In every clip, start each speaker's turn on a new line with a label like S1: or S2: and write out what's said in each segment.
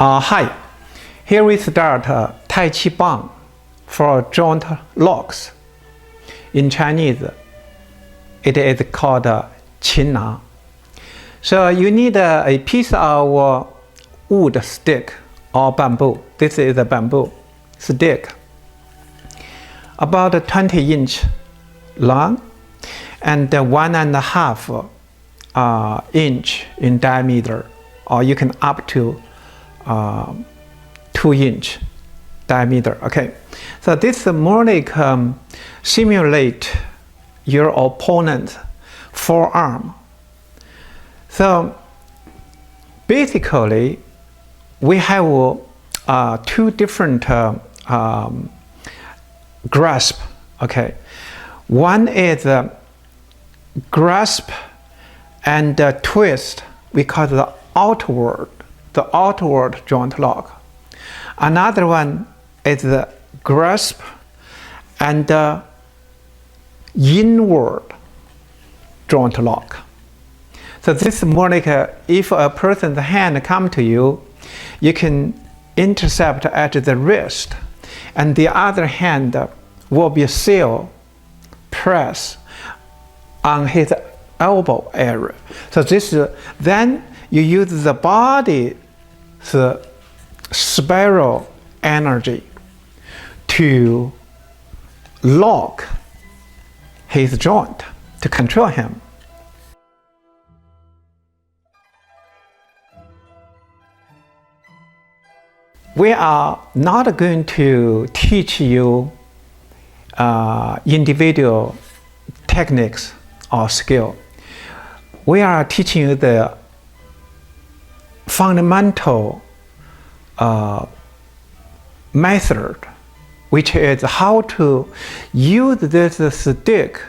S1: Hi, here we start Tai Chi Bang for joint locks. In Chinese, it is called Qin-na. So you need a piece of wood stick or bamboo. This is a bamboo stick, about 20 inch long and 1.5 inch in diameter, or you can up to 2 inch diameter. Okay, so this more like simulate your opponent's forearm. So basically, we have two different grasp. Okay, one is grasp and twist. We call it the outward joint lock. Another one is the grasp and inward joint lock. So this is more like if a person's hand come to you, you can intercept at the wrist, and the other hand will be still press on his elbow area. So this then you use the body's spiral energy to lock his joint, to control him. We are not going to teach you individual techniques or skill. We are teaching you the fundamental method, which is how to use this stick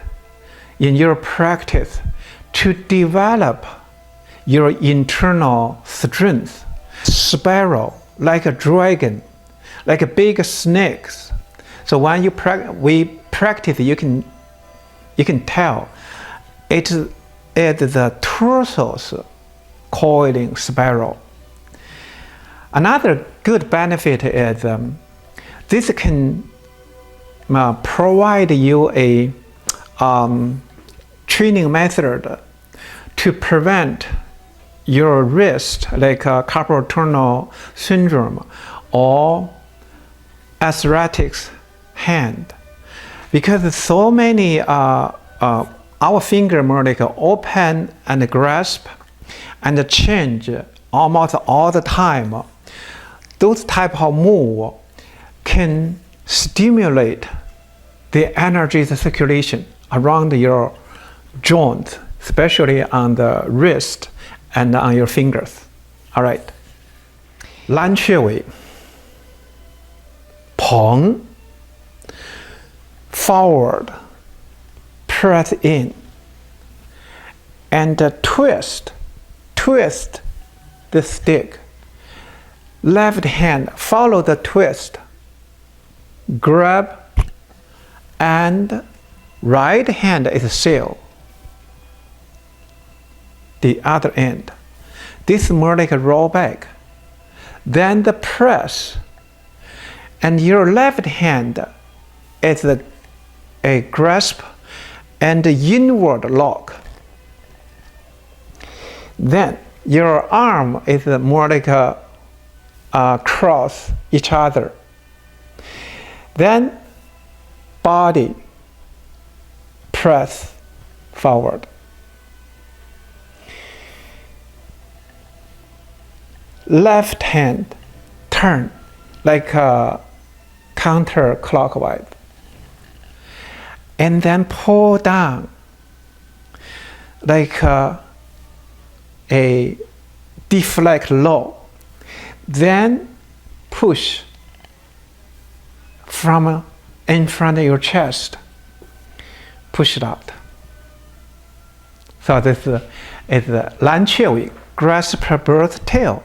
S1: in your practice to develop your internal strength. Spiral, like a dragon, like a big snakes. So when we practice, you can tell it is the torso's coiling spiral. Another good benefit is this can provide you a training method to prevent your wrist, like carpal tunnel syndrome or arthritic hand, because so many our finger more like open and grasp and change almost all the time. Those type of move can stimulate the energy circulation around your joint, especially on the wrist and on your fingers. All right. 蓝雀尾 捧 forward, press in, and twist the stick. Left hand, follow the twist, grab, and right hand is seal the other end. This is more like a roll back. Then the press, and your left hand is a grasp and inward lock. Then your arm is more like a cross each other. Then body press forward. Left hand turn like counterclockwise, and then pull down like a deflect low, then push from in front of your chest, push it out. So this is the 蓝雀尾 grasp bird tail.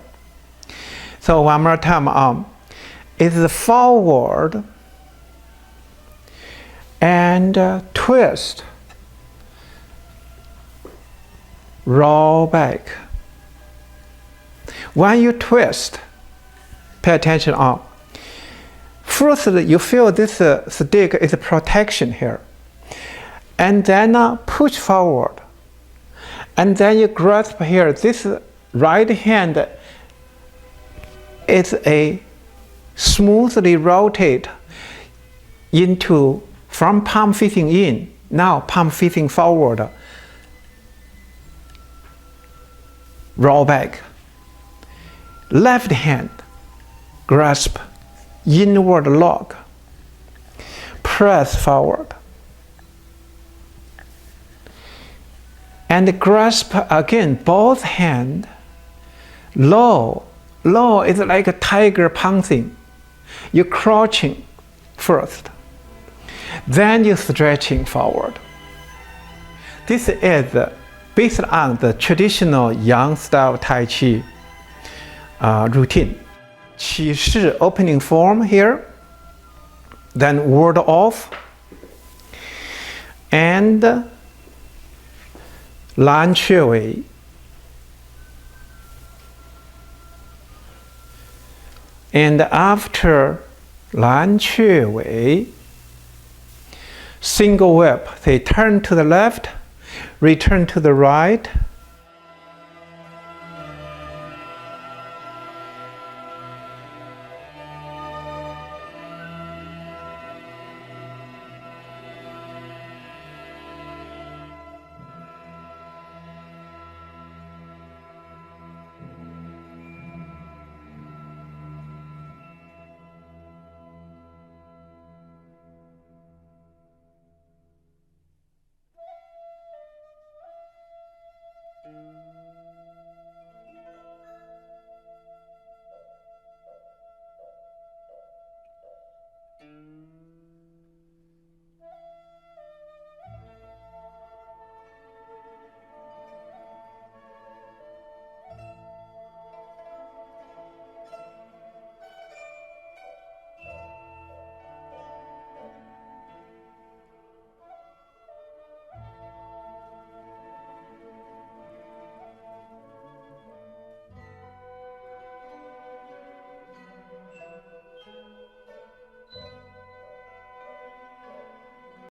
S1: So one more time, it's forward and twist, roll back. When you twist, Pay attention on. First, you feel this stick is a protection here. And then push forward. And then you grasp here. This right hand is a smoothly rotate into from palm facing in. Now palm facing forward. Roll back. Left hand grasp inward lock. Press forward. And grasp again both hands. Low. Low is like a tiger pouncing. You're crouching first. Then you're stretching forward. This is based on the traditional Yang style Tai Chi routine. Qi Shi opening form here. Then ward off. And Lan Que Wei. And after Lan Que Wei, single whip, they turn to the left, return to the right,